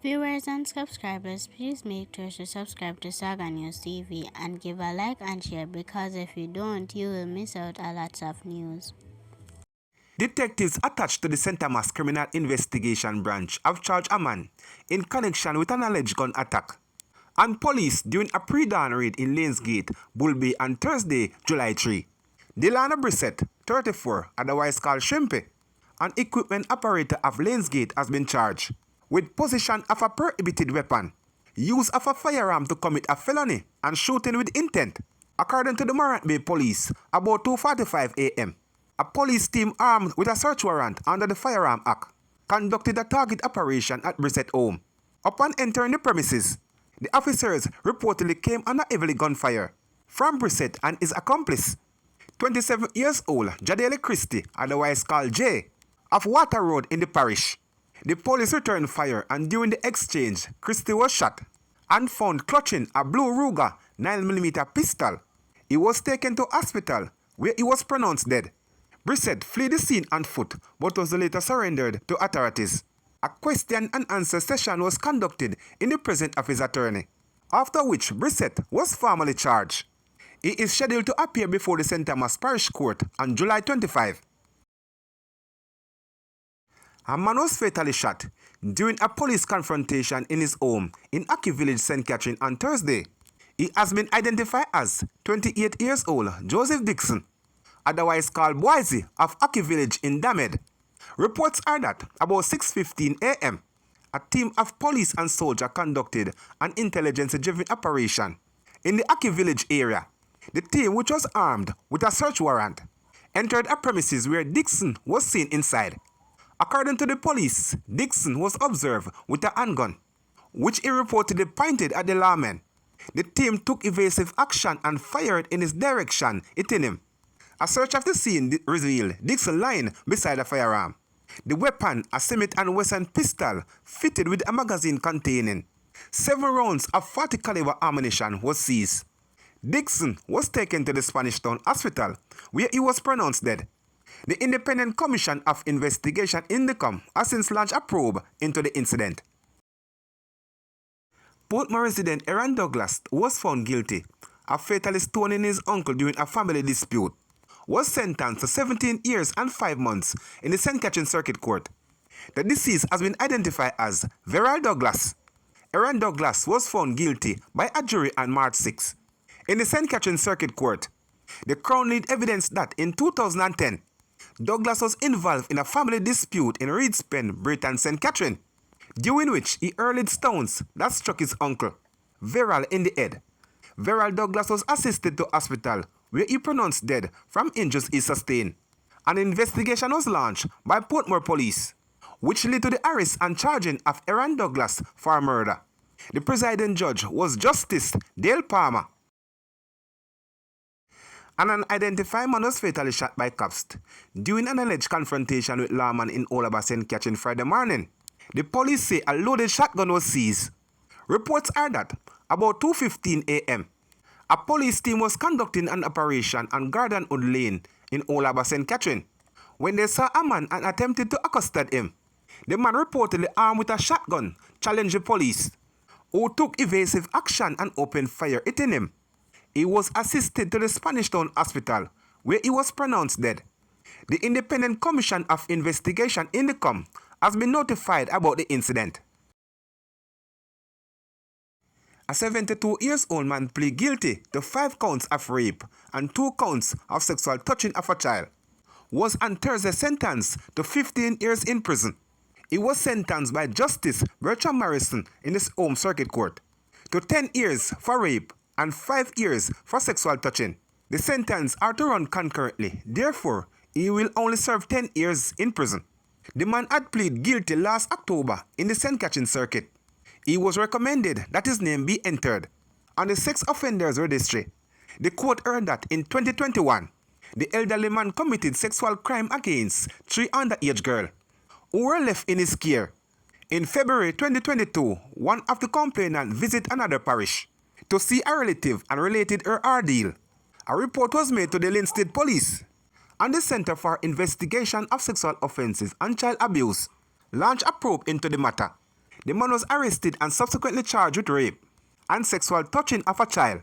Viewers and subscribers, please make sure to subscribe to Saga News TV and give a like and share, because if you don't, you will miss out a lot of news. Detectives attached to the St. Thomas Criminal Investigation Branch have charged a man in connection with an alleged gun attack, and police during a pre-dawn raid in Lanesgate, Bull Bay on Thursday, July 3. Delana Brissett, 34, otherwise called Shrimpy, an equipment operator of Lanesgate, has been charged with possession of a prohibited weapon, use of a firearm to commit a felony, and shooting with intent. According to the Morant Bay Police, about 2:45 a.m., a police team armed with a search warrant under the Firearm Act conducted a target operation at Brissett home. Upon entering the premises, the officers reportedly came under heavy gunfire from Brissett and his accomplice, 27 years old Jadele Christie, otherwise called Jay, of Water Road in the parish. The police returned fire, and during the exchange, Christie was shot and found clutching a blue Ruger 9mm pistol. He was taken to hospital, where he was pronounced dead. Brissett fled the scene on foot, but was later surrendered to authorities. A question and answer session was conducted in the presence of his attorney, after which Brissett was formally charged. He is scheduled to appear before the St. Thomas Parish Court on July 25. A man was fatally shot during a police confrontation in his home in Aki Village, St. Catherine on Thursday. He has been identified as 28 years old Joseph Dixon, otherwise called Boise, of Aki Village in Damed. Reports are that about 6:15 a.m., a team of police and soldiers conducted an intelligence-driven operation in the Aki Village area. The team, which was armed with a search warrant, entered a premises where Dixon was seen inside. According to the police, Dixon was observed with a handgun, which he reportedly pointed at the lawman. The team took evasive action and fired in his direction, hitting him. A search of the scene revealed Dixon lying beside a firearm. The weapon, a Smith & Wesson pistol fitted with a magazine containing 7 rounds of 40 caliber ammunition, was seized. Dixon was taken to the Spanish Town Hospital, where he was pronounced dead. The Independent Commission of Investigation INDECOM has since launched a probe into the incident. Portmore resident Aaron Douglas, who was found guilty of fatally stoning his uncle during a family dispute, was sentenced to 17 years and 5 months in the St. Catherine Circuit Court. The deceased has been identified as Verral Douglas. Aaron Douglas was found guilty by a jury on March 6. In the St. Catherine Circuit Court, the Crown laid evidence that in 2010, Douglas was involved in a family dispute in Reedspen, Britain, St. Catherine, during which he hurled stones that struck his uncle, Verral, in the head. Verral Douglas was assisted to hospital, where he pronounced dead from injuries he sustained. An investigation was launched by Portmore Police, which led to the arrest and charging of Aaron Douglas for murder. The presiding judge was Justice Dale Palmer. An unidentified man was fatally shot by cops during an alleged confrontation with lawman in Olaba, St. Catherine Friday morning. The police say a loaded shotgun was seized. Reports are that about 2:15 a.m., a police team was conducting an operation on Garden Wood Lane in Olaba, St. Catherine, when they saw a man and attempted to accosted him. The man, reportedly armed with a shotgun, challenged the police, who took evasive action and opened fire, hitting him. He was assisted to the Spanish Town Hospital, where he was pronounced dead. The Independent Commission of Investigation INDECOM has been notified about the incident. A 72-year-old man pleaded guilty to 5 counts of rape and 2 counts of sexual touching of a child. Was on Thursday sentenced to 15 years in prison. He was sentenced by Justice Bertram Morrison in his home circuit court to 10 years for rape and 5 years for sexual touching. The sentences are to run concurrently, therefore, he will only serve 10 years in prison. The man had pleaded guilty last October in the St. Catherine Circuit. He was recommended that his name be entered on the Sex Offenders Registry. The court heard that in 2021, the elderly man committed sexual crime against 3 underage girls who were left in his care. In February 2022, one of the complainants visited another parish to see a relative and related her ordeal. A report was made to the Lynn State Police, and the Center for Investigation of Sexual Offences and Child Abuse launched a probe into the matter. The man was arrested and subsequently charged with rape and sexual touching of a child.